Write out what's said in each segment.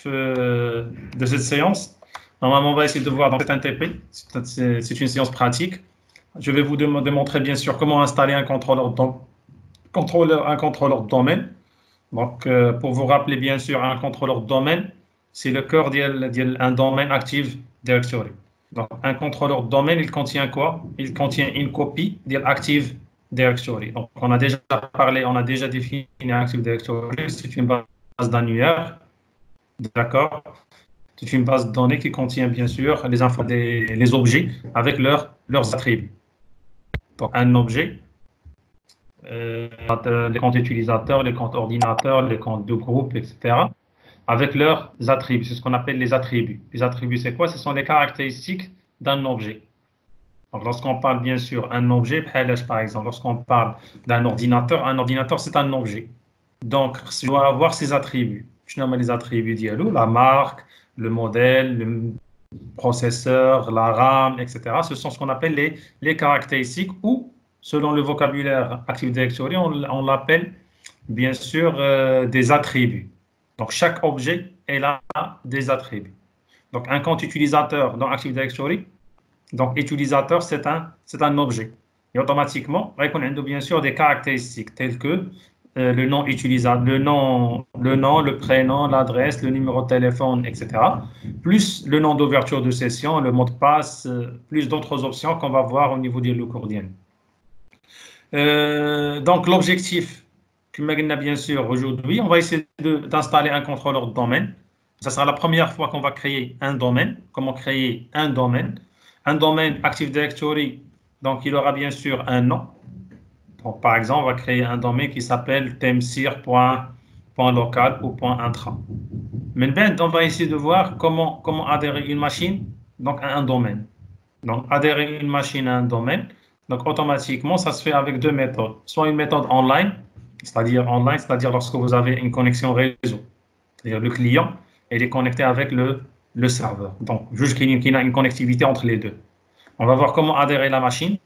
de cette séance. Normalement, on va essayer de voir dans cet NTP. C'est une séance pratique. Je vais vous démontrer bien sûr comment installer un contrôleur de domaine. Donc, pour vous rappeler bien sûr, un contrôleur de domaine, c'est le cœur d'un domaine Active Directory. Donc, un contrôleur de domaine, il contient quoi? Il contient une copie de Active Directory. Donc, on a déjà parlé, on a déjà défini Active Directory. C'est une base d'annuaire. D'accord? C'est une base de données qui contient bien sûr les objets avec leurs attributs. Donc, un objet, les comptes utilisateurs, les comptes ordinateurs, les comptes de groupe, etc. avec leurs attributs. C'est ce qu'on appelle les attributs. Les attributs, c'est quoi? Ce sont les caractéristiques d'un objet. Donc, lorsqu'on parle bien sûr d'un objet, par exemple, lorsqu'on parle d'un ordinateur, c'est un objet. Donc, je dois avoir ses attributs. Je nomme les attributs d'ILO, la marque, le modèle, le processeur, la RAM, etc. Ce sont ce qu'on appelle les caractéristiques ou, selon le vocabulaire Active Directory, on l'appelle bien sûr des attributs. Donc, chaque objet a des attributs. Donc, un compte utilisateur dans Active Directory, donc utilisateur, c'est un objet. Et automatiquement, il y a bien sûr des caractéristiques telles que le nom utilisateur, le prénom, l'adresse, le numéro de téléphone, etc. Plus le nom d'ouverture de session, le mot de passe, plus d'autres options qu'on va voir au niveau des locudiennes. Donc, l'objectif, bien sûr, aujourd'hui, on va essayer d'installer un contrôleur de domaine. Ce sera la première fois qu'on va créer un domaine. Comment créer un domaine? Un domaine Active Directory, donc il aura bien sûr un nom. Donc, par exemple, on va créer un domaine qui s'appelle temsir.local ou .intra. Mais on va essayer de voir comment adhérer une machine donc, à un domaine. Donc, adhérer une machine à un domaine, donc automatiquement, ça se fait avec deux méthodes. Soit une méthode c'est-à-dire lorsque vous avez une connexion réseau. C'est-à-dire le client, il est connecté avec le serveur. Donc, juste qu'il y a une connectivité entre les deux. On va voir comment adhérer la machine.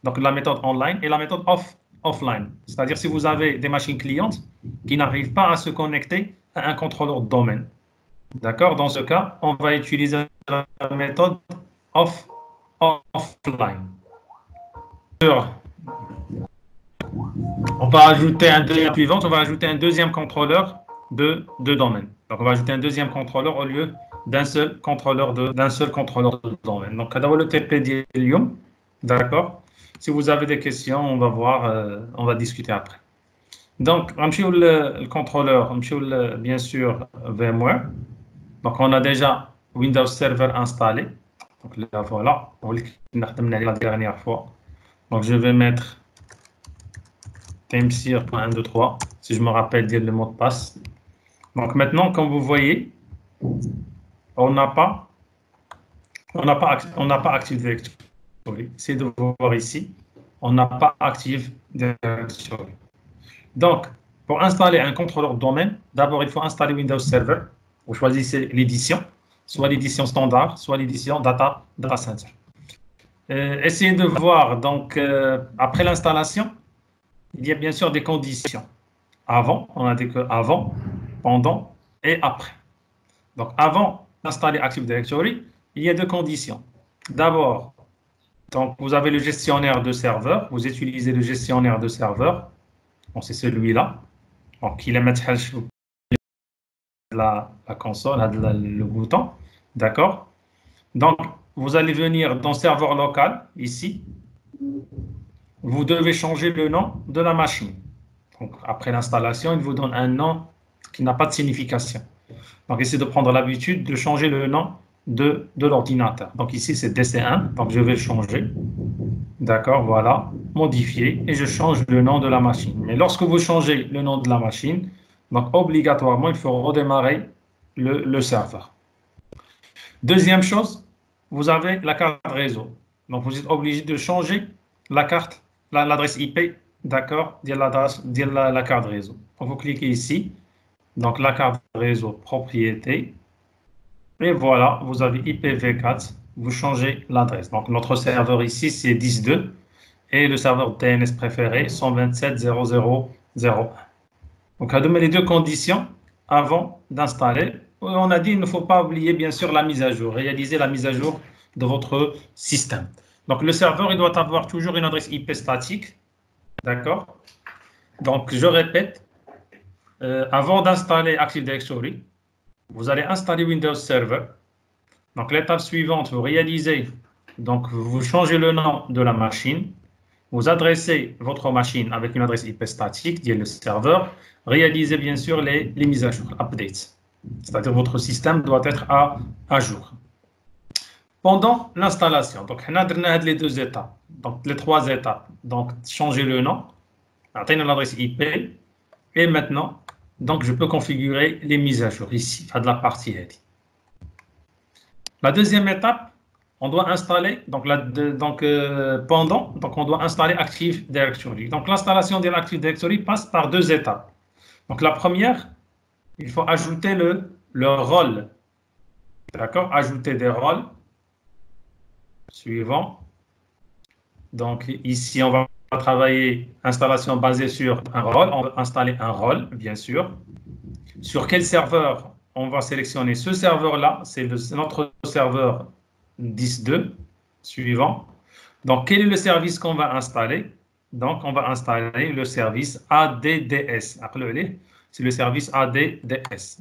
Donc, la méthode online et la méthode offline. C'est-à-dire si vous avez des machines clientes qui n'arrivent pas à se connecter à un contrôleur de domaine. D'accord? Dans ce cas, on va utiliser la méthode offline. On va ajouter on va ajouter un deuxième contrôleur de domaine. Donc, on va ajouter un deuxième contrôleur au lieu d'un seul contrôleur de domaine. Donc, le TP d'Helium. D'accord? Si vous avez des questions, on va voir, on va discuter après. Donc, le contrôleur, bien sûr, VMware. Donc, on a déjà Windows Server installé. Donc, là, voilà. La dernière fois. Donc, je vais mettre temsir.123, si je me rappelle dire le mot de passe. Donc, maintenant, comme vous voyez, on n'a pas Active Directory. C'est de voir ici. On n'a pas Active Directory. Donc, pour installer un contrôleur de domaine, d'abord, il faut installer Windows Server. Vous choisissez l'édition, soit l'édition standard, soit l'édition Data Center. Essayez de voir, donc, après l'installation, il y a bien sûr des conditions. Avant, on a dit que avant, pendant et après. Donc, avant d'installer Active Directory, il y a deux conditions. D'abord, donc, vous avez le gestionnaire de serveur, vous utilisez le gestionnaire de serveur. Bon, c'est celui-là. Donc, il est mettre la console, le bouton. D'accord? Donc, vous allez venir dans serveur local, ici. Vous devez changer le nom de la machine. Donc, après l'installation, il vous donne un nom qui n'a pas de signification. Donc, essayez de prendre l'habitude de changer le nom de l'ordinateur. Donc, ici, c'est DC1. Donc, je vais le changer. D'accord, voilà. Modifier. Et je change le nom de la machine. Mais lorsque vous changez le nom de la machine, donc, obligatoirement, il faut redémarrer le serveur. Deuxième chose, vous avez la carte réseau. Donc, vous êtes obligé de changer l'adresse IP, d'accord, de la carte réseau. Donc, vous cliquez ici, donc la carte réseau propriété, et voilà, vous avez IPv4, vous changez l'adresse. Donc, notre serveur ici, c'est 10.2, et le serveur DNS préféré, 127.0.0.0.1. Donc, à donner les deux conditions avant d'installer. On a dit il ne faut pas oublier bien sûr la mise à jour, réaliser la mise à jour de votre système. Donc le serveur, il doit avoir toujours une adresse IP statique, d'accord? Donc je répète, avant d'installer Active Directory, vous allez installer Windows Server. Donc l'étape suivante, vous réalisez, donc vous changez le nom de la machine, vous adressez votre machine avec une adresse IP statique, qui est le serveur, réalisez bien sûr les mises à jour, updates. C'est-à-dire votre système doit être à jour. Pendant l'installation, donc on a les deux étapes, donc les trois étapes. Donc changer le nom, atteindre l'adresse IP, et maintenant, donc je peux configurer les mises à jour ici, à de la partie head. La deuxième étape, on doit installer, donc on doit installer Active Directory. Donc l'installation de l'Active Directory passe par deux étapes. Donc la première, il faut ajouter le rôle. D'accord? Ajouter des rôles. Suivant. Donc ici, on va travailler installation basée sur un rôle. On va installer un rôle, bien sûr. Sur quel serveur on va sélectionner ce serveur-là? C'est notre serveur 10.2. Suivant. Donc, quel est le service qu'on va installer? Donc, on va installer le service ADDS. Appelez-le, c'est le service ADDS.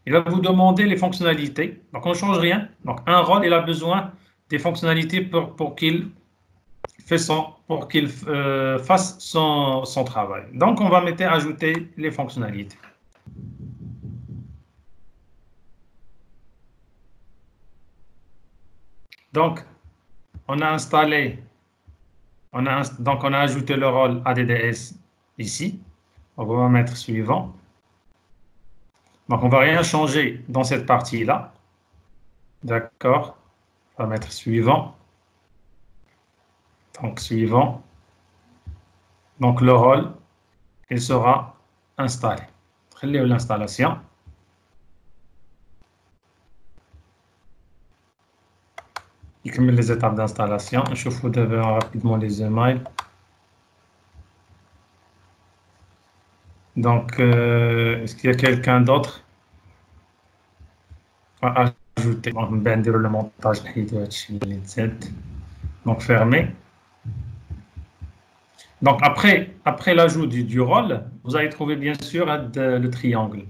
Il va vous demander les fonctionnalités. Donc, on ne change rien. Donc, un rôle, il a besoin des fonctionnalités pour qu'il fasse son travail. Donc, on va mettre ajouter les fonctionnalités. Donc, on a installé, on a ajouté le rôle ADDS ici. On va mettre suivant. Donc, on ne va rien changer dans cette partie-là. D'accord. On va mettre suivant. Donc, suivant. Donc, le rôle, il sera installé. L'installation. Il met les étapes d'installation. Je vous rapidement les emails. Donc, est-ce qu'il y a quelqu'un d'autre à ajouter? On va dire le montage. Donc, fermé. Donc, après l'ajout du rôle, vous allez trouver bien sûr le triangle.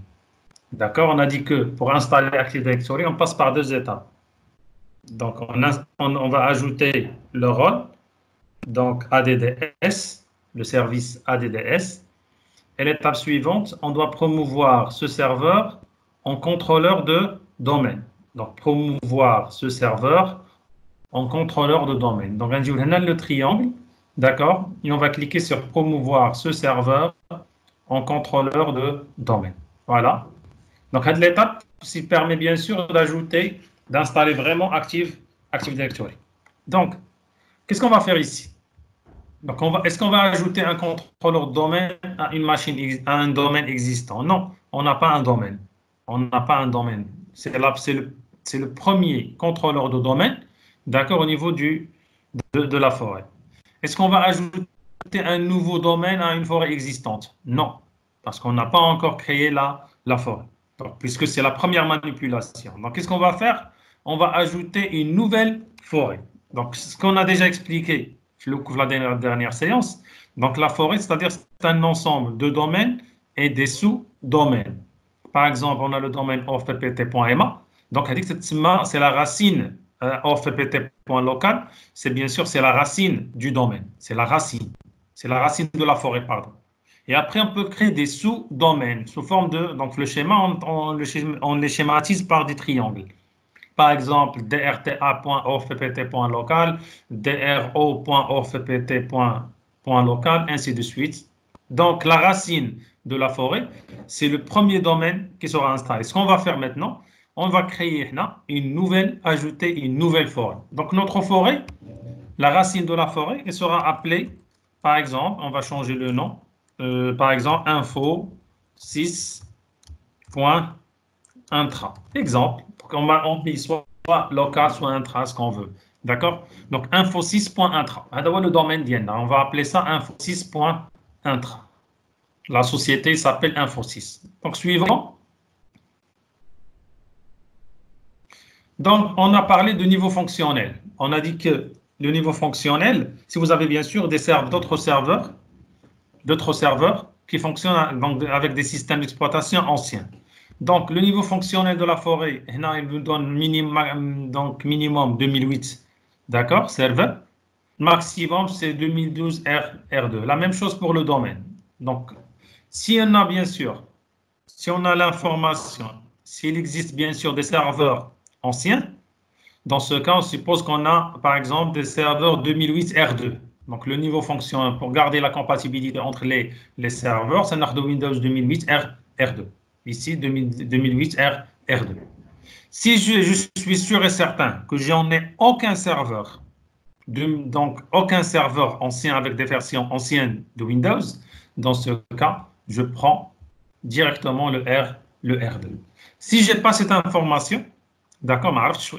D'accord? On a dit que pour installer Active Directory, on passe par deux étapes. Donc, on va ajouter le rôle, donc ADDS, le service ADDS. Et l'étape suivante, on doit promouvoir ce serveur en contrôleur de domaine. Donc, promouvoir ce serveur en contrôleur de domaine. Donc, on a le triangle, d'accord? Et on va cliquer sur promouvoir ce serveur en contrôleur de domaine. Voilà. Donc, cette l'étape, ça permet bien sûr d'installer vraiment Active Directory. Donc, qu'est-ce qu'on va faire ici? Donc, est-ce qu'on va ajouter un contrôleur de domaine à une machine, à un domaine existant? Non, on n'a pas un domaine. On n'a pas un domaine. C'est le premier contrôleur de domaine, d'accord, au niveau de la forêt. Est-ce qu'on va ajouter un nouveau domaine à une forêt existante? Non, parce qu'on n'a pas encore créé la forêt. Donc, puisque c'est la première manipulation. Donc, qu'est-ce qu'on va faire? On va ajouter une nouvelle forêt. Donc, ce qu'on a déjà expliqué la dernière séance. Donc, la forêt, c'est-à-dire c'est un ensemble de domaines et des sous-domaines. Par exemple, on a le domaine offppt.ma. Donc, c'est la racine offppt.local. C'est bien sûr, c'est la racine du domaine. C'est la racine. C'est la racine de la forêt, pardon. Et après, on peut créer des sous-domaines sous forme de... Donc, le schéma, on les schématise par des triangles. Par exemple, drta.offppt.local, dro.offppt.local, ainsi de suite. Donc, la racine de la forêt, c'est le premier domaine qui sera installé. Ce qu'on va faire maintenant, on va créer ajouter une nouvelle forêt. Donc, notre forêt, la racine de la forêt, elle sera appelée, par exemple, on va changer le nom, par exemple, info 6.intra. Exemple, on met soit local, soit intra, ce qu'on veut. D'accord? Donc, info 6.intra. Le domaine vient. On va appeler ça info 6.intra. La société s'appelle info 6. Donc, suivant, Donc, on a parlé de niveau fonctionnel. On a dit que le niveau fonctionnel, si vous avez bien sûr d'autres serveurs qui fonctionnent donc, avec des systèmes d'exploitation anciens. Donc, le niveau fonctionnel de la forêt, là, il vous donne donc minimum 2008, d'accord, serveur. Maximum, c'est 2012 R2. La même chose pour le domaine. Donc, si on a bien sûr, si on a l'information, s'il existe bien sûr des serveurs anciens, dans ce cas, on suppose qu'on a, par exemple, des serveurs 2008 R2. Donc, le niveau fonctionnel, pour garder la compatibilité entre les serveurs, c'est un Windows 2008 R2. Ici, 2008 R2. Si je suis sûr et certain que j'en ai aucun serveur, donc aucun serveur ancien avec des versions anciennes de Windows, dans ce cas, je prends directement le R2. Si je n'ai pas cette information, d'accord,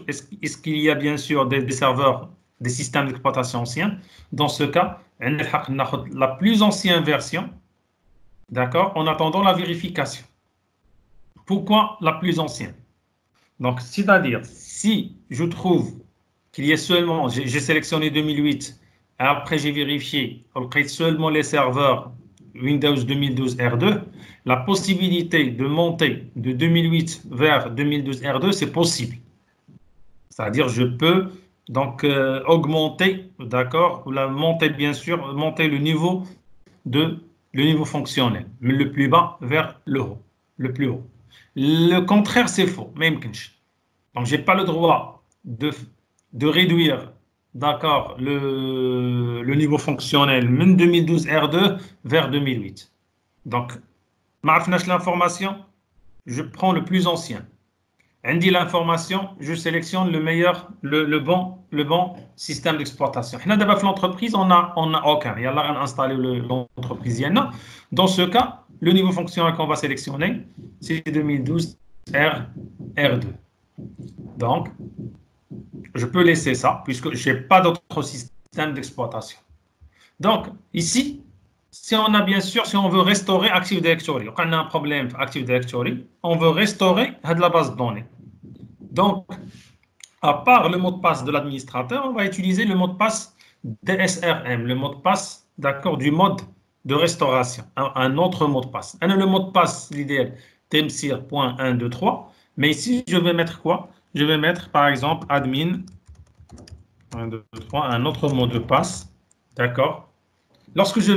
est-ce qu'il y a bien sûr des serveurs, des systèmes d'exploitation anciens? Dans ce cas, on a la plus ancienne version, d'accord, en attendant la vérification. Pourquoi la plus ancienne? Donc, c'est-à-dire, si je trouve qu'il y a seulement, j'ai sélectionné 2008, après j'ai vérifié, après seulement les serveurs Windows 2012 R2, la possibilité de monter de 2008 vers 2012 R2, c'est possible. C'est-à-dire, je peux donc augmenter, d'accord, ou la monter bien sûr, monter le niveau fonctionnel, mais le plus bas vers le haut, le plus haut. Le contraire, c'est faux, même. Donc, je n'ai pas le droit de réduire, d'accord, le niveau fonctionnel, même 2012 R2 vers 2008. Donc, l'information, je prends le plus ancien. عندي l'information, je sélectionne le meilleur, le bon système d'exploitation. D'abord, l'entreprise, on a aucun. Il y a là installé l'entreprise. Dans ce cas, le niveau fonctionnel qu'on va sélectionner, c'est 2012 R2. Donc, je peux laisser ça, puisque je n'ai pas d'autre système d'exploitation. Donc, ici, si on a bien sûr, si on veut restaurer Active Directory, on a un problème Active Directory, on veut restaurer la base de données. Donc, à part le mot de passe de l'administrateur, on va utiliser le mot de passe DSRM, le mot de passe, d'accord, du mode de restauration, un autre mot de passe. Le mot de passe, l'idéal, temsir.123, mais ici, je vais mettre quoi? Je vais mettre, par exemple, admin 1, 2, 3, un autre mot de passe, d'accord? Lorsque je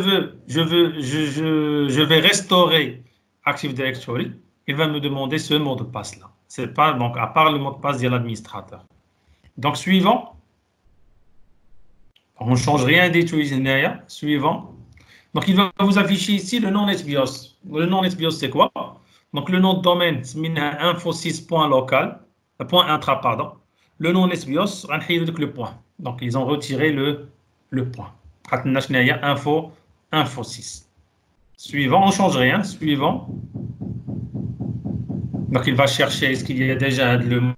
vais restaurer Active Directory, il va me demander ce mot de passe-là. C'est pas, donc, à part le mot de passe de l'administrateur. Donc, suivant, on ne change rien d'utiliser derrière. Suivant. Donc, il va vous afficher ici le nom NetBIOS. Le nom NetBIOS, c'est quoi? Donc, le nom de domaine, c'est info6.local, point intra, pardon. Le nom NetBIOS, on a le point. Donc, ils ont retiré le point. Info 6. Suivant, on ne change rien. Suivant. Donc, il va chercher, est-ce qu'il y a déjà le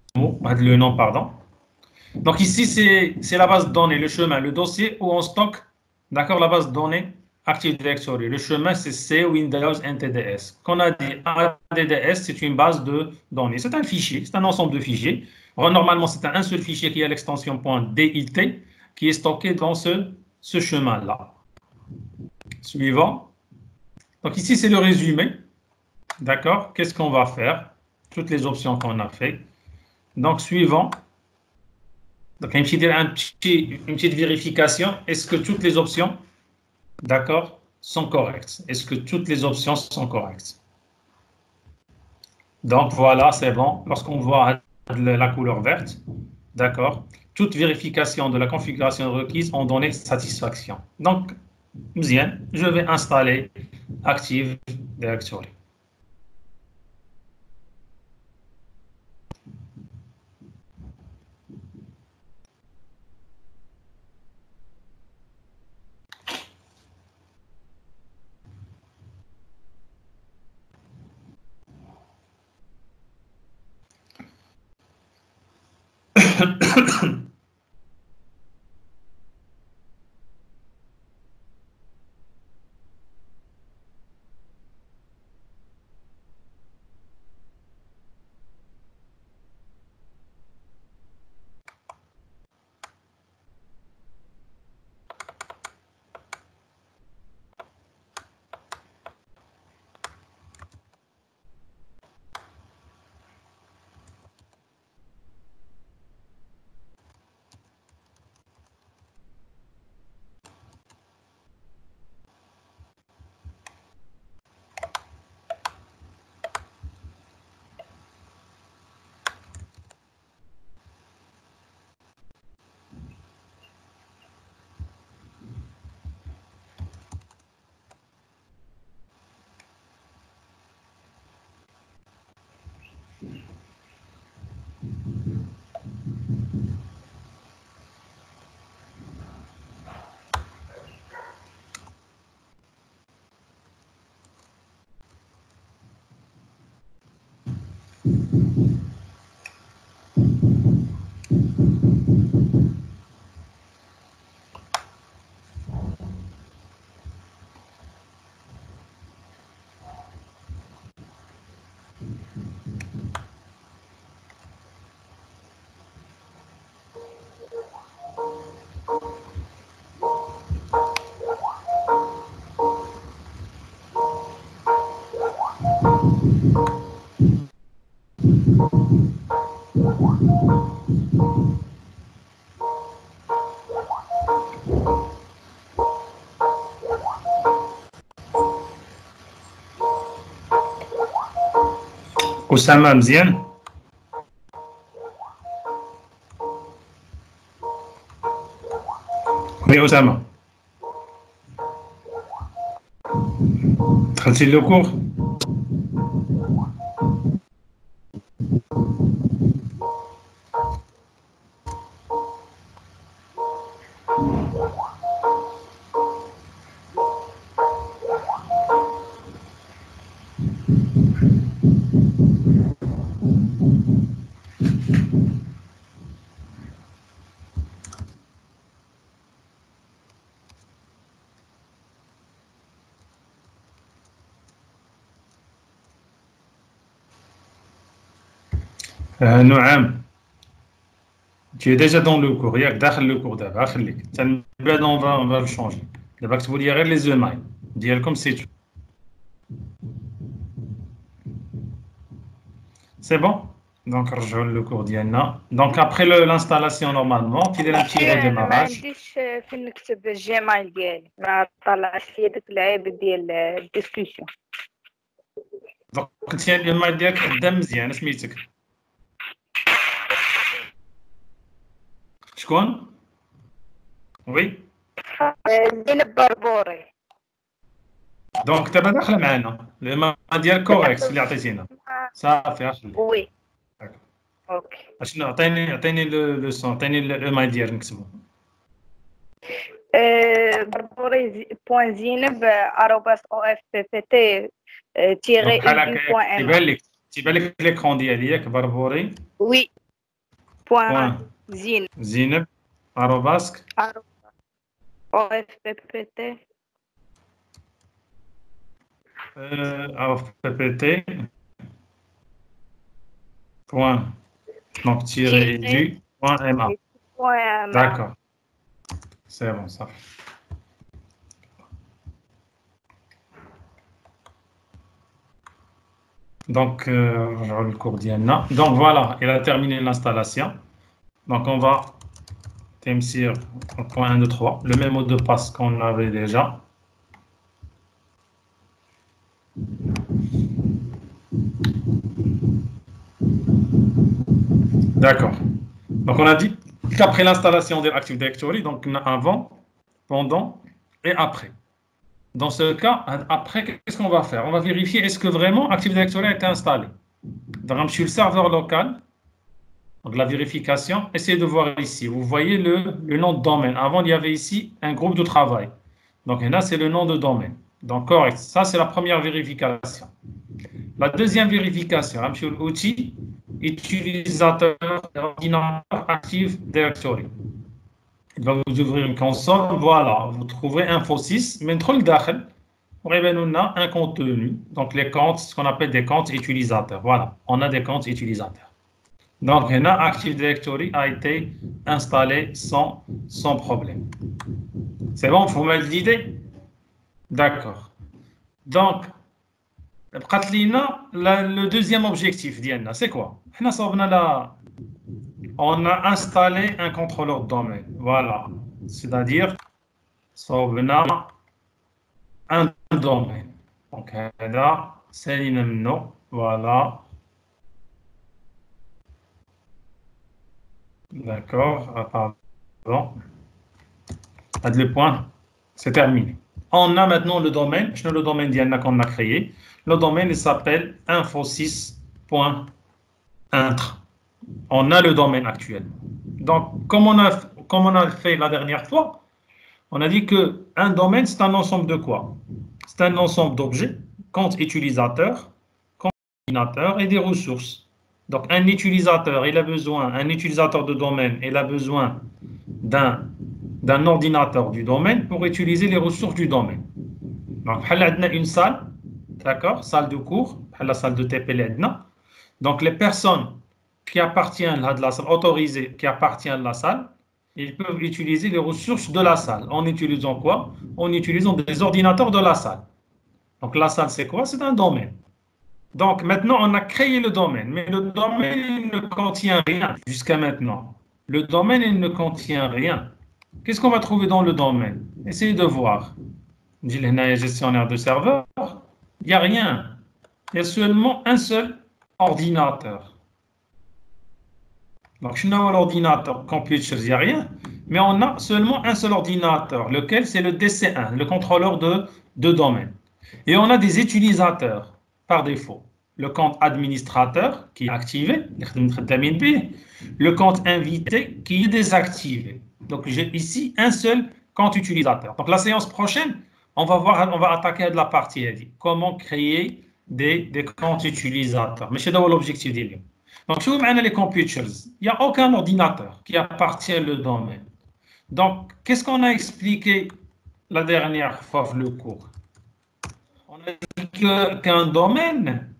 nom, pardon. Donc ici, c'est la base de données, le chemin, le dossier où on stocke, d'accord, la base de données Active Directory. Le chemin, c'est C Windows NTDS. Qu'on a dit ADDS, c'est une base de données. C'est un fichier, c'est un ensemble de fichiers. Normalement, c'est un seul fichier qui a l'extension .dit qui est stocké dans ce chemin-là. Suivant. Donc ici, c'est le résumé. D'accord? Qu'est-ce qu'on va faire? Toutes les options qu'on a fait. Donc, suivant. Donc, une petite vérification. Est-ce que toutes les options, d'accord, sont correctes? Est-ce que toutes les options sont correctes? Donc, voilà, c'est bon. Lorsqu'on voit la couleur verte, d'accord, toute vérification de la configuration requise ont donné satisfaction. Donc, bien, je vais installer Active Directory. أسامة مزيان. وي أسامة دخلتي لو كور. نعم tu es déjà dans le cours ياك داخل لو كور دابا خليك من بعد on va le changer دابا كتبوا لي غير لي زوماي ديالكم سي c'est bon donc نرجعوا لو كور ديالنا donc après l'installation normalement كيدير un petit redémarrage. ما عنديش فين نكتب الجيميل ديالي ما طلعش لي داك العيب ديال الديسكوسيون. دونك كنتي الجيميل ديالك قدام مزيان سميتك شكون؟ وي زينب بربوري. دونك دابا داخله معنا الما ديال كوريكس اللي عطيتينا صافي اخلي وي اوكي. اشنو عطيني لو سون عطيني الما ديال نكتبو بربوري بوان زينب @OFPPT تيغي بوان تيبان لك ليكرون ديالي ياك بربوري وي بوان زينب @OFPPT OFPPT point donc tiré du point MA. D'accord, c'est bon ça. Donc le cours d'Iana. Donc voilà, il a terminé l'installation. Donc on va sur point 1, 2, 3, le même mot de passe qu'on avait déjà. D'accord. Donc on a dit qu'après l'installation de l'Active Directory, donc avant, pendant et après. Dans ce cas, après, qu'est-ce qu'on va faire? On va vérifier est-ce que vraiment Active Directory a été installé. Donc sur le serveur local, donc la vérification, essayez de voir ici. Vous voyez le nom de domaine. Avant, il y avait ici un groupe de travail. Donc là, c'est le nom de domaine. Donc correct. Ça, c'est la première vérification. La deuxième vérification, sur l'outil utilisateur ordinateur Active Directory. Il va vous ouvrir une console. Voilà, vous trouverez Info6. Mais trop le dakhel, on a un contenu. Donc les comptes, ce qu'on appelle des comptes utilisateurs. Voilà, on a des comptes utilisateurs. Donc là, Active Directory a été installé sans problème. C'est bon, vous m'avez l'idée? D'accord. Donc, le deuxième objectif, Diana, c'est quoi? On a installé un contrôleur de domaine. Voilà. C'est-à-dire, on a un domaine. Donc, là, c'est l'inemno. Voilà. D'accord. Pardon. Le point, c'est terminé. On a maintenant le domaine. Je le domaine Diana qu'on a créé. Le domaine il s'appelle info6.com. intre. On a le domaine actuel. Donc, comme on a fait la dernière fois, on a dit qu'un domaine, c'est un ensemble de quoi? C'est un ensemble d'objets, compte utilisateur, compte ordinateur et des ressources. Donc, un utilisateur de domaine, il a besoin d'un ordinateur du domaine pour utiliser les ressources du domaine. Donc, on a une salle, d'accord, salle de cours, la salle de TP. Donc, les personnes qui appartiennent à la salle, autorisées, qui appartiennent à la salle, ils peuvent utiliser les ressources de la salle. En utilisant quoi? En utilisant des ordinateurs de la salle. Donc, la salle, c'est quoi? C'est un domaine. Donc, maintenant, on a créé le domaine, mais le domaine il ne contient rien jusqu'à maintenant. Le domaine, il ne contient rien. Qu'est-ce qu'on va trouver dans le domaine? Essayez de voir. Dit le gestionnaire de serveur, il n'y a rien. Il y a seulement un seul ordinateur. Donc, je n'ai pas l'ordinateur, computer, il n'y a rien, mais on a seulement un seul ordinateur, lequel c'est le DC1, le contrôleur de domaine. Et on a des utilisateurs par défaut. Le compte administrateur qui est activé, le compte invité qui est désactivé. Donc, j'ai ici un seul compte utilisateur. Donc, la séance prochaine, on va attaquer de la partie comment créer des comptes utilisateurs. Mais c'est dans l'objectif d'Elium. Donc, si vous prenez les computers, il n'y a aucun ordinateur qui appartient au domaine. Donc, qu'est-ce qu'on a expliqué la dernière fois le cours? On a dit qu'un domaine,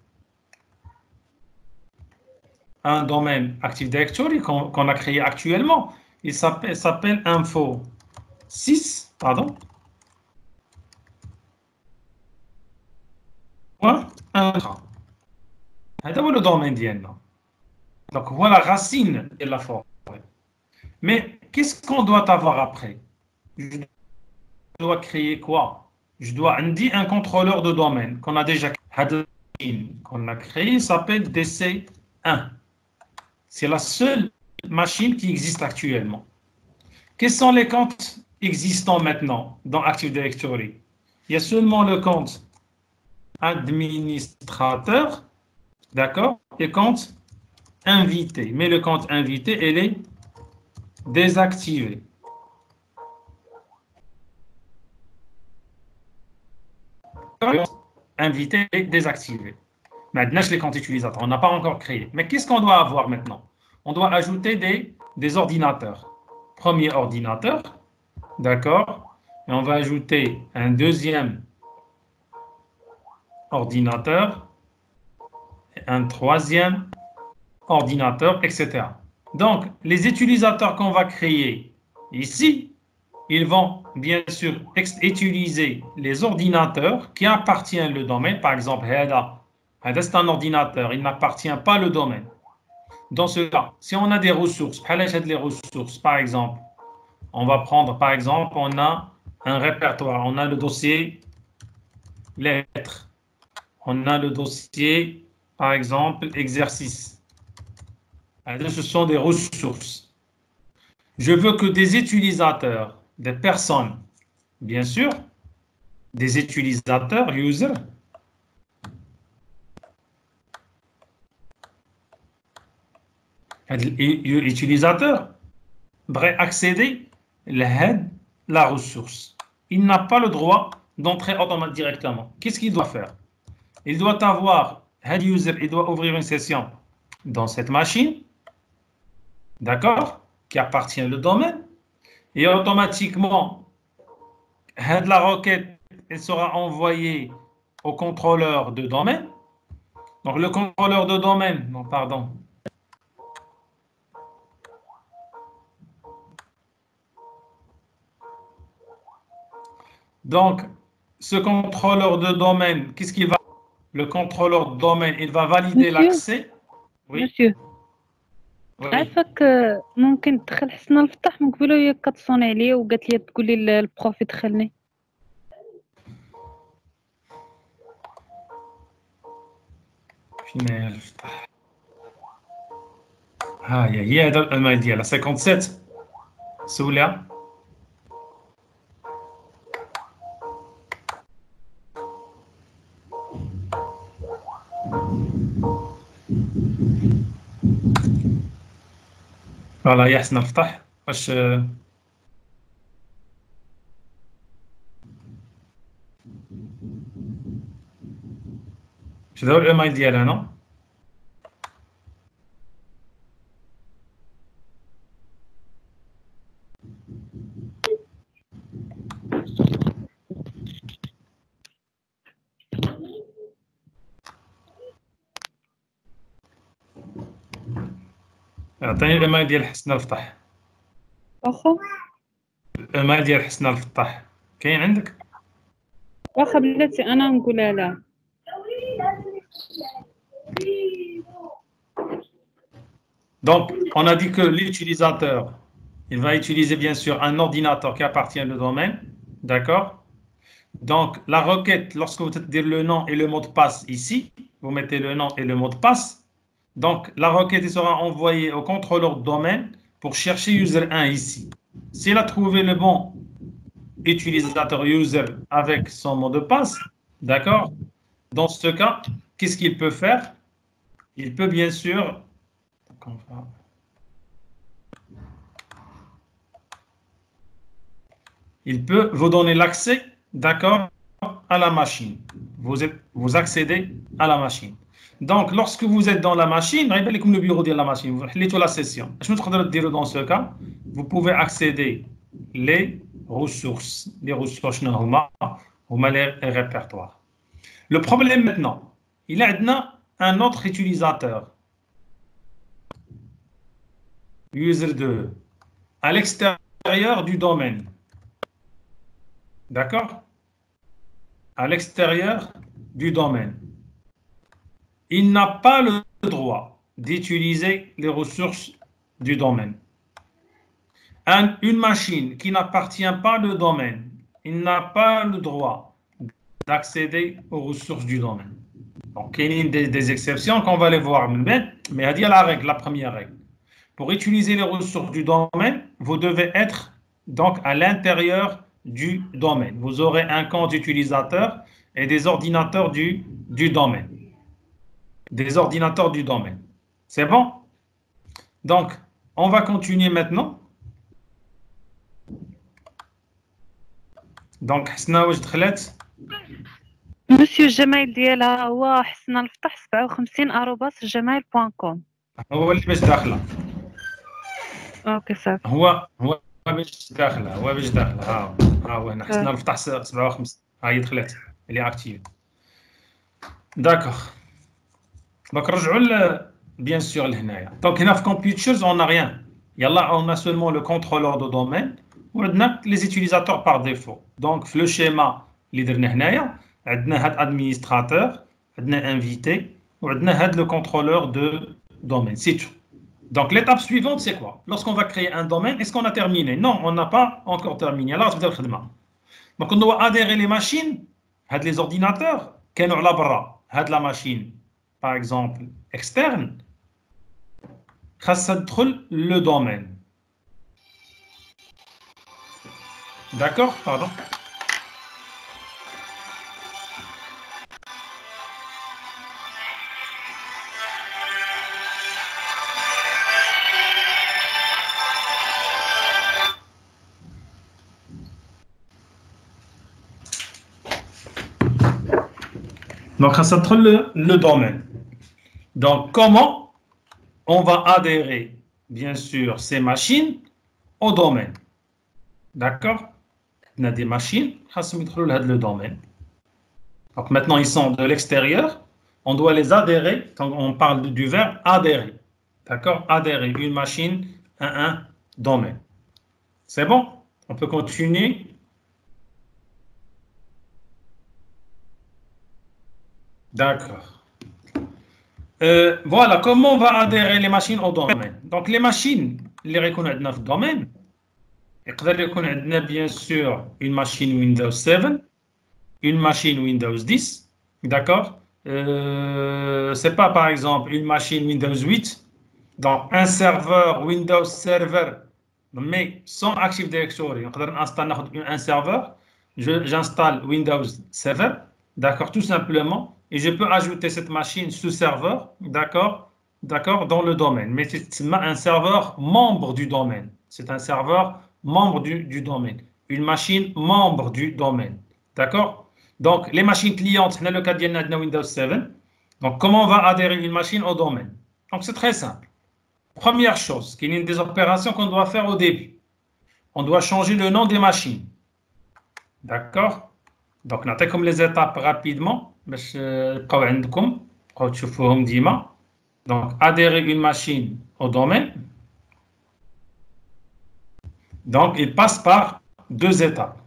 un domaine Active Directory qu'on a créé actuellement, il s'appelle Info 6, pardon. C'est le domaine d'Yenna. Donc, voilà la racine de la forêt. Mais qu'est-ce qu'on doit avoir après? Je dois créer quoi? Je dois indiquer un contrôleur de domaine qu'on a déjà créé. Qu'on a créé s'appelle DC1. C'est la seule machine qui existe actuellement. Quels sont les comptes existants maintenant dans Active Directory? Il y a seulement le compte administrateur, d'accord, et compte invité. Mais le compte invité, il est désactivé. Invité et désactivé. Maintenant, les comptes utilisateurs, on n'a pas encore créé. Mais qu'est-ce qu'on doit avoir maintenant? On doit ajouter des ordinateurs. Premier ordinateur, d'accord? Et on va ajouter un deuxième ordinateur, un troisième ordinateur, etc. Donc, les utilisateurs qu'on va créer ici, ils vont bien sûr utiliser les ordinateurs qui appartiennent au domaine. Par exemple, c'est un ordinateur, il n'appartient pas au domaine. Dans ce cas, si on a des ressources, par exemple, on va prendre, par exemple, on a un répertoire, on a le dossier lettres, on a le dossier, par exemple, exercice. Ce sont des ressources. Je veux que des utilisateurs, des personnes, bien sûr, des utilisateurs, users, utilisateur, devrait accéder à la ressource. Il n'a pas le droit d'entrer automatiquement directement. Qu'est-ce qu'il doit faire? Il doit avoir head user, il doit ouvrir une session dans cette machine, d'accord, qui appartient au domaine, et automatiquement, la requête elle sera envoyée au contrôleur de domaine. Donc le contrôleur de domaine, non pardon. Donc ce contrôleur de domaine, qu'est-ce qu'il va? Le contrôleur de domaine, il va valider l'accès. Oui. Monsieur. عارفك ممكن تدخل حسنا الفتح من قبل وهي كتصوني عليا وقالت لي تقول لي البروف يدخلني فين هي الفتح ها هي هذا الماء ديالها 57 سولها فوالا يا حسن الفتح واش شداو الايميل ديالها انا عطيني الايميل ديال حسن الفتح واخا الايميل ديال حسن الفتح كاين عندك واخا بلاتي انا نقولها لها. Donc, on a dit que l'utilisateur, il va utiliser bien sûr un ordinateur qui appartient au domaine, d'accord? Donc, la requête, lorsque vous dites le nom et le mot de passe ici, vous mettez le nom et le mot de passe. Donc, la requête il sera envoyée au contrôleur de domaine pour chercher user 1 ici. S'il a trouvé le bon utilisateur user avec son mot de passe, d'accord? Dans ce cas, qu'est-ce qu'il peut faire? Il peut bien sûr... Il peut vous donner l'accès, d'accord, à la machine. Vous accédez à la machine. Donc, lorsque vous êtes dans la machine, comme le bureau de la machine, vous allez la session. Je me dire dans ce cas, vous pouvez accéder les ressources les répertoires. Le problème maintenant, il y a un autre utilisateur, user 2, à l'extérieur du domaine. D'accord? À l'extérieur du domaine. Il n'a pas le droit d'utiliser les ressources du domaine. Une machine qui n'appartient pas au domaine, il n'a pas le droit d'accéder aux ressources du domaine. Donc, il y a des exceptions qu'on va les voir, mais il y a la règle, la première règle. Pour utiliser les ressources du domaine, vous devez être donc à l'intérieur du domaine. Vous aurez un compte utilisateur et des ordinateurs du domaine. Des ordinateurs du domaine. C'est bon? Donc, on va continuer maintenant. Donc, حسنا واش دخلت؟ مسيو الجمايل ديالها هو حسنا الفتح 57@gmail.com. هو اللي باش داخله. اوكي صافي. هو باش داخله ها هو هنا حسنا الفتح 57 ها هي دخلت اللي اكتيف. داكوغ. Donc, رجعوا bien sûr لهنايا. Donc, هنا في computers on n'a rien. يلا on a seulement le contrôleur de domaine وعندنا les utilisateurs par défaut. Donc, في le schéma اللي درنا هنايا عندنا هاد administrateur, عندنا invité وعندنا هاد le contrôleur de domaine. C'est tout. Donc, l'étape suivante, c'est quoi? Lorsqu'on va créer un domaine, est-ce qu'on a terminé? Non, on n'a pas encore terminé. Alors, donc, on doit adhérer les machines, les ordinateurs, la machine, par exemple, externe, le domaine. D'accord? Pardon. Donc, ça sera le domaine. Donc, comment on va adhérer, bien sûr, ces machines au domaine? D'accord? On a des machines, le domaine. Donc, maintenant, ils sont de l'extérieur. On doit les adhérer, quand on parle du verbe adhérer. D'accord? Adhérer une machine à un domaine. C'est bon? On peut continuer. D'accord. Voilà, comment on va adhérer les machines au domaine? Donc, les machines, les reconnaître dans le domaine, il y bien sûr une machine Windows 7, une machine Windows 10, d'accord? C'est pas par exemple une machine Windows 8, donc un serveur Windows Server, mais sans Active Directory. On peut installer un serveur, j'installe Windows Server, d'accord, tout simplement. Et je peux ajouter cette machine sous serveur, d'accord, d'accord, dans le domaine. Mais c'est un serveur membre du domaine. C'est un serveur membre du domaine. Une machine membre du domaine. D'accord? Donc, les machines clientes, on a le cas de Windows 7. Donc, comment on va adhérer une machine au domaine? Donc, c'est très simple. Première chose, qu'il y a une des opérations qu'on doit faire au début. On doit changer le nom des machines. D'accord? Donc, on a comme les étapes rapidement. Donc, adhérer une machine au domaine. Donc, il passe par deux étapes.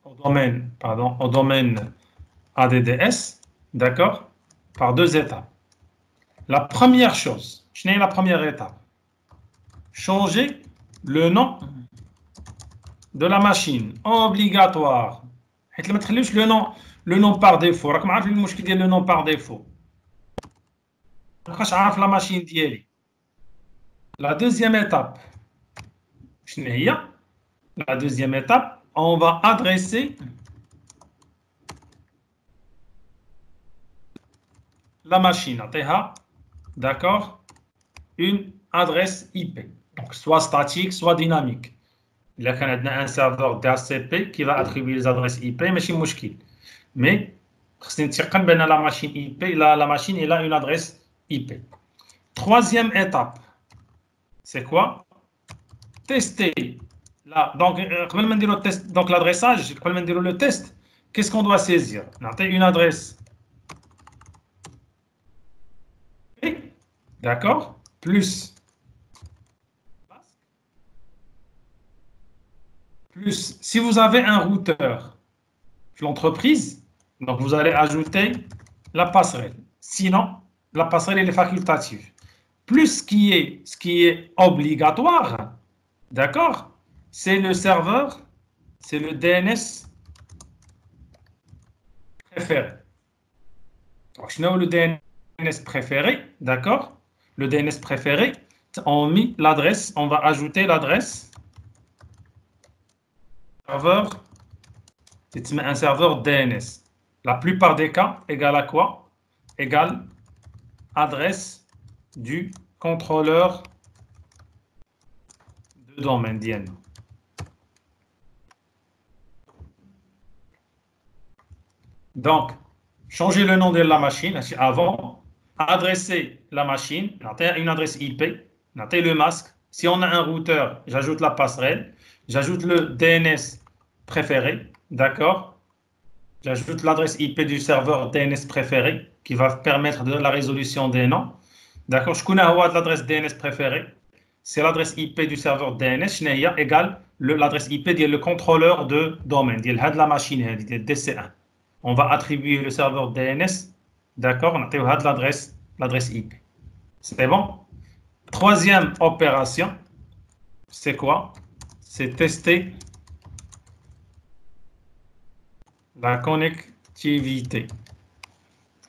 Au domaine ADDS, d'accord? Par deux étapes. La première chose, je n'ai la première étape. Changer le nom de la machine. Obligatoire. Le nom par défaut. راكم عارفين المشكل ديال le nom par défaut. ما بقاش عارف la machine ديالي. La deuxième étape. شنو هي؟ La deuxième étape, on va adresser la machine. D'accord? Une adresse IP. Donc, soit statique, soit dynamique. Il y a un serveur DHCP qui va attribuer les adresses IP, mais c'est مشكل. Mais, la machine IP, la machine elle a une adresse IP. Troisième étape, c'est quoi? Tester. Donc, donc l'adressage, le test, qu'est-ce qu'on doit saisir? Une adresse. D'accord? Plus, si vous avez un routeur, l'entreprise, donc vous allez ajouter la passerelle. Sinon, la passerelle elle est facultative. Plus ce qui est obligatoire, d'accord? C'est le serveur, c'est le DNS préféré. Donc, je n'ai le DNS préféré, d'accord? Le DNS préféré, on met l'adresse, on va ajouter l'adresse serveur, c'est un serveur DNS. La plupart des cas, égale à quoi? Égale adresse du contrôleur de domaine DN. Donc, changer le nom de la machine avant, adresser la machine, une adresse IP, le masque. Si on a un routeur, j'ajoute la passerelle, j'ajoute le DNS préféré, d'accord? J'ajoute l'adresse IP du serveur DNS préféré qui va permettre de la résolution des noms. D'accord? Je connais l'adresse DNS préférée. C'est l'adresse IP du serveur DNS égale l'adresse IP le contrôleur de domaine, de la machine, DC1. On va attribuer le serveur DNS, d'accord? On a l'adresse IP. C'est bon? Troisième opération, c'est quoi? C'est tester la connectivité.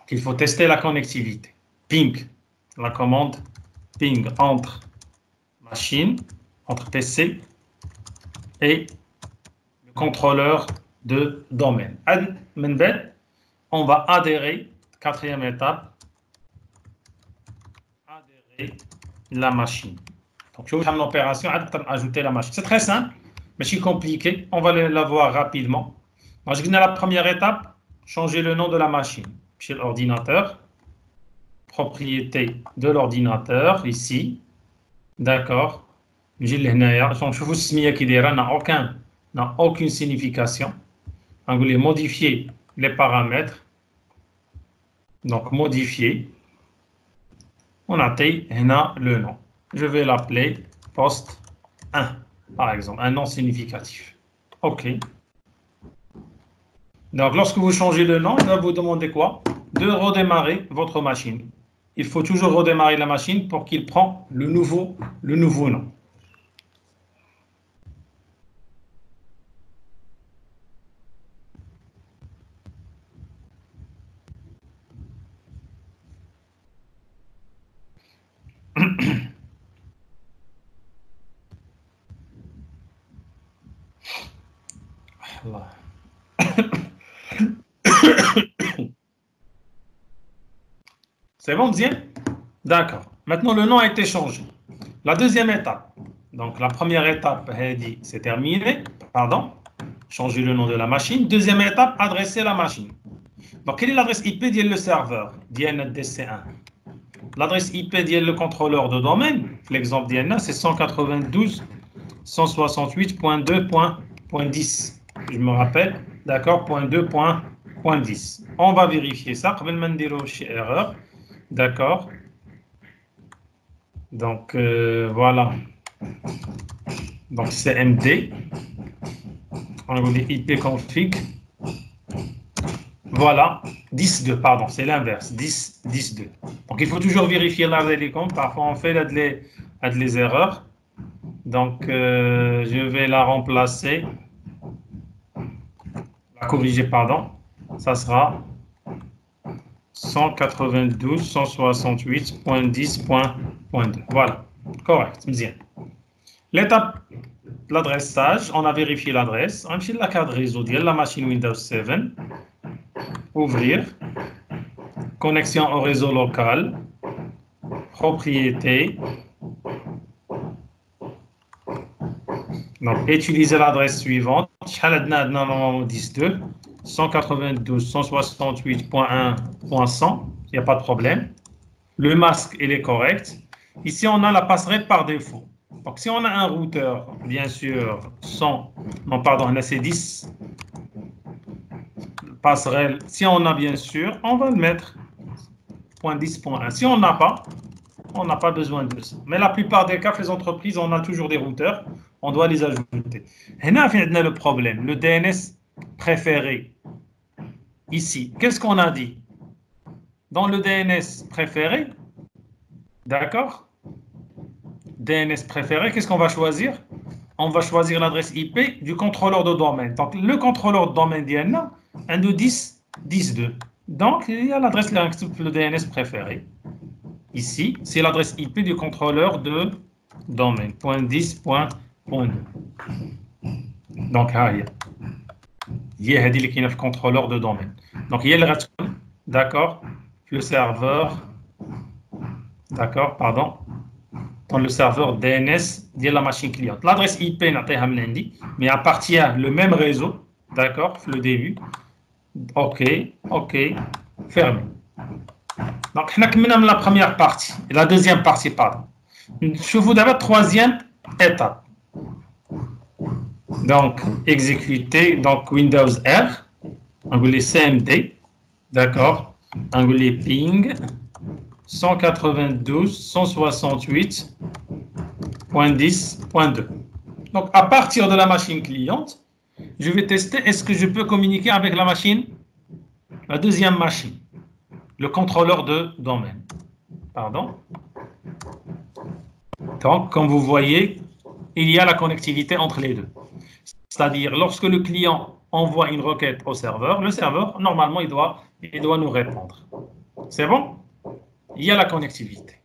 Il faut tester la connectivité. Ping, la commande ping entre machine, entre PC et le contrôleur de domaine. On va adhérer, quatrième étape, adhérer la machine. Donc, je vais faire une opération, ajouter la machine. C'est très simple, mais c'est compliqué. On va la voir rapidement. Donc, je viens à la première étape, changer le nom de la machine. Chez l'ordinateur, propriété de l'ordinateur, ici. D'accord. Je vous qui n'a aucune signification. On va modifier les paramètres. Donc, modifier. On a le nom. Je vais l'appeler poste 1, par exemple, un nom significatif. OK. Donc, lorsque vous changez le nom, il va vous demander quoi? De redémarrer votre machine. Il faut toujours redémarrer la machine pour qu'il prenne le nouveau nom. C'est bon, bien? D'accord. Maintenant, le nom a été changé. La deuxième étape. Donc, la première étape, c'est terminé. Pardon. Changer le nom de la machine. Deuxième étape, adresser la machine. Donc, quelle est l'adresse IP de le serveur DNS-DC1. L'adresse IP de le contrôleur de domaine, l'exemple DNS, c'est 192.168.2.10. Je me rappelle, d'accord, .2.10. On va vérifier ça. Erreur. D'accord. Donc, voilà. Donc, c'est MD. On va dire IP config. Voilà, 10.2, pardon, c'est l'inverse, 10.2. Donc, il faut toujours vérifier la télécom. Parfois, on fait des erreurs. Donc, je vais la remplacer, la corriger, pardon. Ça sera 192.168.10.2. Voilà, correct, bien. L'étape de l'adressage, on a vérifié l'adresse. On fait la carte réseau de la machine Windows 7. Ouvrir, connexion au réseau local, propriété. Donc, utiliser l'adresse suivante. 10.2, 192.168.1.100. Il n'y a pas de problème. Le masque, il est correct. Ici, on a la passerelle par défaut. Donc, si on a un routeur, bien sûr, un AC10, passerelle, si on a bien sûr, on va le mettre .10.1. Si on n'a pas, on n'a pas besoin de ça. Mais la plupart des cas, les entreprises, on a toujours des routeurs, on doit les ajouter. Et là, on a le problème, le DNS préféré. Ici, qu'est-ce qu'on a dit? Dans le DNS préféré, d'accord? DNS préféré, qu'est-ce qu'on va choisir? On va choisir l'adresse IP du contrôleur de domaine. Donc, le contrôleur de domaine d'IANA, 1.2.10.10.2. Donc, il y a l'adresse, le DNS préféré. Ici, c'est l'adresse IP du contrôleur de domaine, .10.2. Donc, il y a le contrôleur de domaine. Donc, il y a le d'accord, le serveur, d'accord, pardon, dans le serveur DNS de la machine cliente. L'adresse IP mais appartient le même réseau, d'accord, le début. OK, fermé. Donc, on a terminé la première partie, la deuxième partie, pardon. Je vous donne la troisième étape. Donc, exécuter, donc Windows R, on va les CMD, d'accord, on va les ping, 192.168.10.2. Donc, à partir de la machine cliente, je vais tester est-ce que je peux communiquer avec la machine, la deuxième machine, le contrôleur de domaine. Pardon. Donc, comme vous voyez, il y a la connectivité entre les deux. C'est-à-dire, lorsque le client envoie une requête au serveur, le serveur, normalement, il doit nous répondre. C'est bon? Il y a la connectivité.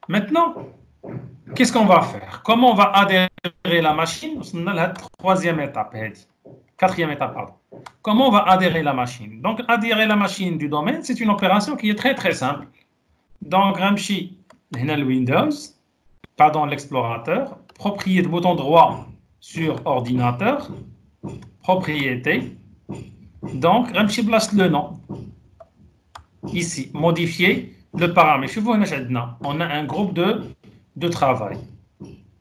Maintenant, qu'est-ce qu'on va faire? Comment on va adhérer la machine? C'est la troisième étape. Quatrième étape, pardon. Comment on va adhérer la machine? Donc, adhérer la machine du domaine, c'est une opération qui est très, très simple. Donc, Ramchi, le Windows, pardon, l'explorateur, propriété, bouton droit sur ordinateur, propriété. Donc, Ramchi place le nom. Ici, modifier le paramètre. On a un groupe de travail.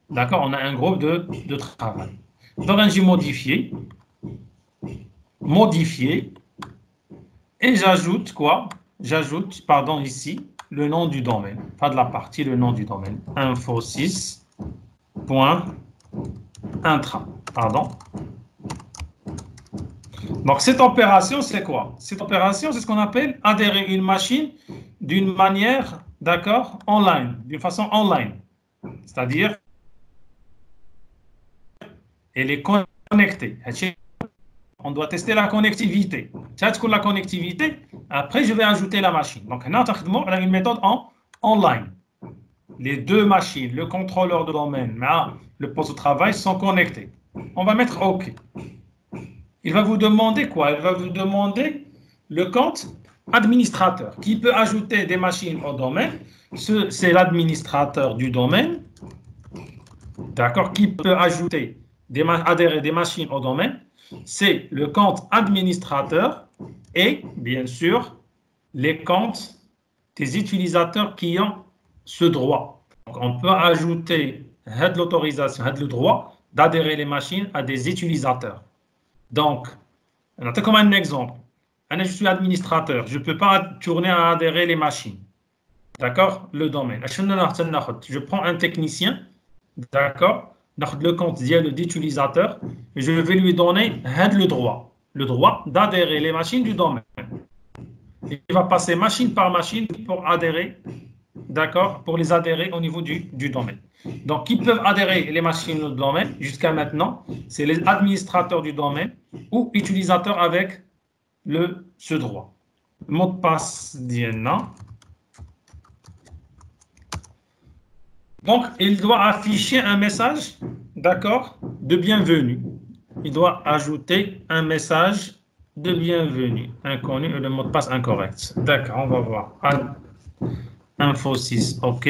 D'accord? On a un groupe de travail. Donc, j'ai modifier, et j'ajoute quoi? J'ajoute, pardon, ici, le nom du domaine. Pas de la partie, le nom du domaine. Info6.intra. Pardon. Donc, cette opération, c'est quoi? Cette opération, c'est ce qu'on appelle adhérer une machine d'une manière, d'accord, online, d'une façon online. C'est-à-dire, elle est connectée. On doit tester la connectivité. La connectivité, après, je vais ajouter la machine. Donc, on a une méthode online. Les deux machines, le contrôleur de domaine, le poste de travail sont connectés. On va mettre OK. Il va vous demander quoi? Il va vous demander le compte administrateur. Qui peut ajouter des machines au domaine? C'est l'administrateur du domaine. D'accord? Qui peut ajouter, adhérer des machines au domaine? C'est le compte administrateur et, bien sûr, les comptes des utilisateurs qui ont ce droit. Donc, on peut ajouter l'autorisation, le droit d'adhérer les machines à des utilisateurs. Donc, comme un exemple, je suis administrateur, je ne peux pas tourner à adhérer les machines. D'accord? Le domaine. Je prends un technicien, d'accord? Le compte d'utilisateur, et je vais lui donner le droit d'adhérer les machines du domaine. Il va passer machine par machine pour adhérer, d'accord, pour les adhérer au niveau du domaine. Donc, qui peuvent adhérer les machines au domaine jusqu'à maintenant, c'est les administrateurs du domaine ou utilisateurs avec ce droit. Le mot de passe d'INA. Donc, il doit afficher un message, d'accord, de bienvenue. Il doit ajouter un message de bienvenue inconnu et le mot de passe incorrect. D'accord, on va voir. Info 6, OK.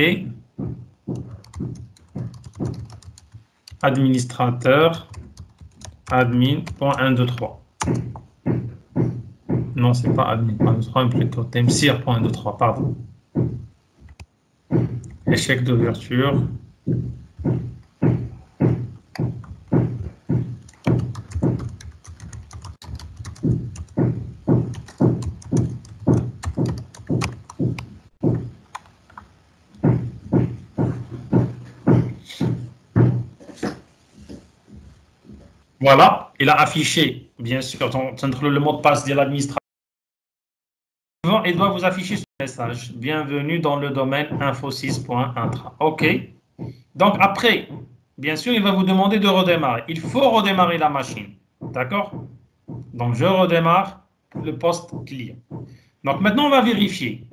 Administrateur, admin.123. Non, c'est pas admin.123, mais plutôt temsir.123, pardon. Échec d'ouverture. Voilà, il a affiché, bien sûr, le mot de passe de l'administrateur. Il doit vous afficher ce message. Bienvenue dans le domaine info6.intra. OK. Donc, après, bien sûr, il va vous demander de redémarrer. Il faut redémarrer la machine. D'accord? Donc, je redémarre le poste client. Donc, maintenant, on va vérifier.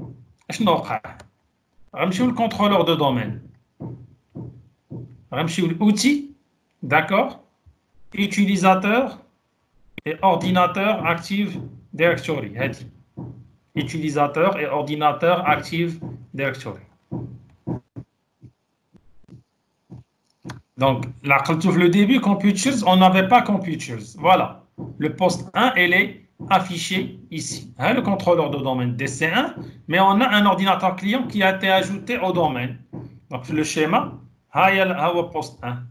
Le contrôleur de domaine. L'outil. D'accord? Utilisateur et ordinateur Active Directory. Utilisateur et ordinateur Active Directory. Donc, là, quand tu ouvres le début, Computers, on n'avait pas Computers. Voilà. Le poste 1, elle est affiché ici. Hein, le contrôleur de domaine DC1, mais on a un ordinateur client qui a été ajouté au domaine. Donc, le schéma, poste 1.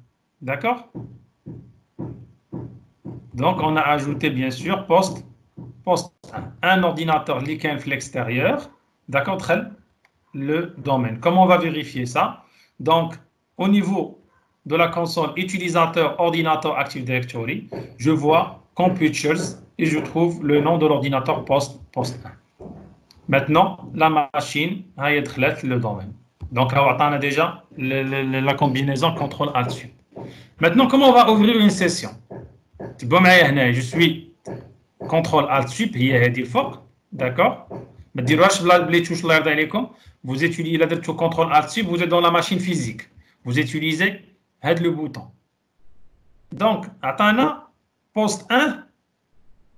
D'accord? Donc, on a ajouté, bien sûr, poste 1. Un ordinateur Likenf l'extérieur, d'accord, le domaine. Comment on va vérifier ça? Donc, au niveau de la console utilisateur ordinateur Active Directory, je vois Computers et je trouve le nom de l'ordinateur poste 1. Maintenant, la machine a le domaine. Donc, on a déjà la combinaison contrôle là-dessus. Maintenant, comment on va ouvrir une session? Je suis contrôle alt sup هي هذه الفوق, d'accord? ما ديروهاش بلا touche الله يرضي عليكم. Vous utilisez la contrôle alt sup, vous êtes dans la machine physique. Vous utilisez le bouton. Donc, attends, poste 1,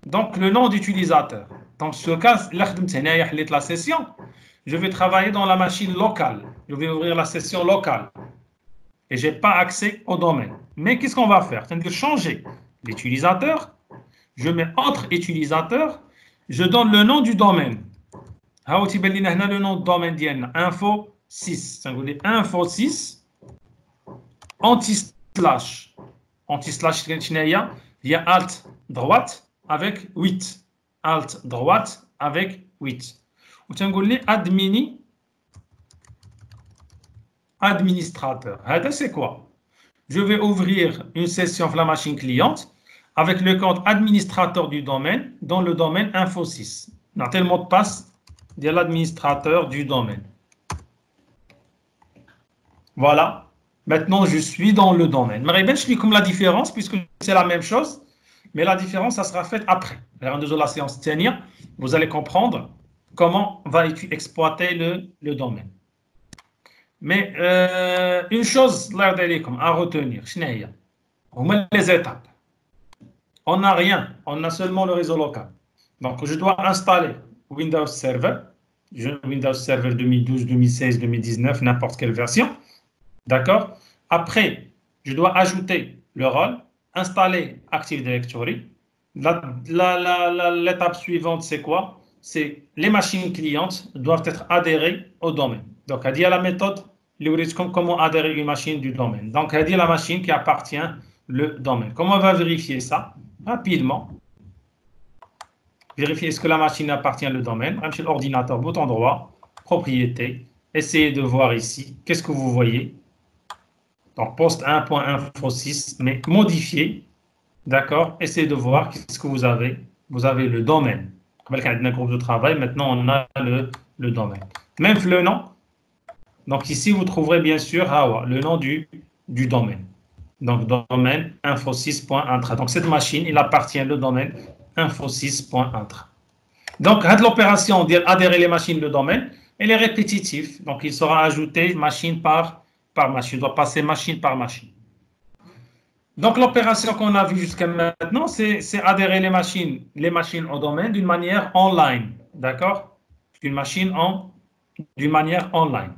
donc le nom d'utilisateur. Dans ce cas, la session, je vais travailler dans la machine locale. Je vais ouvrir la session locale. Et je n'ai pas accès au domaine. Mais qu'est-ce qu'on va faire? C'est-à-dire changer l'utilisateur. Je mets autre utilisateur. Je donne le nom du domaine. Le nom du domaine info 6. Ça veut dire info 6 anti-slash. Anti-slash, il y a alt droite avec 8. Alt droite avec 8. Ou tu admini administrateur. C'est quoi? Je vais ouvrir une session de la machine cliente avec le compte administrateur du domaine dans le domaine info 6. Dans tel mot de passe de l'administrateur du domaine. Voilà. Maintenant, je suis dans le domaine. Je suis comme la différence puisque c'est la même chose, mais la différence, ça sera faite après. La séance tenir, vous allez comprendre comment on va exploiter le domaine. Mais une chose à retenir, les étapes. On n'a rien, on a seulement le réseau local. Donc, je dois installer Windows Server, Windows Server 2012, 2016, 2019, n'importe quelle version. D'accord? Après, je dois ajouter le rôle, installer Active Directory. L'étape suivante, c'est quoi? C'est les machines clientes doivent être adhérées au domaine. Donc, elle dit à la méthode, comment adhérer une machine du domaine. Donc, elle dit à la machine qui appartient le domaine. Comment on va vérifier ça? Rapidement. Vérifier est-ce que la machine appartient au domaine. Chez l'ordinateur, bouton droit, propriété. Essayez de voir ici. Qu'est-ce que vous voyez? Donc, poste 1.info6, mais modifié. D'accord? Essayez de voir qu'est-ce que vous avez. Vous avez le domaine. Comme un groupe de travail, maintenant on a le domaine. Même le nom. Donc ici, vous trouverez bien sûr le nom du domaine. Donc, domaine info6.intra. Donc, cette machine, il appartient au domaine info6.intra. Donc, l'opération d'adhérer les machines de domaine, elle est répétitive. Donc, il sera ajouté machine par machine. Il doit passer machine par machine. Donc, l'opération qu'on a vue jusqu'à maintenant, c'est adhérer les machines au domaine d'une manière online. D'accord? D'une manière online.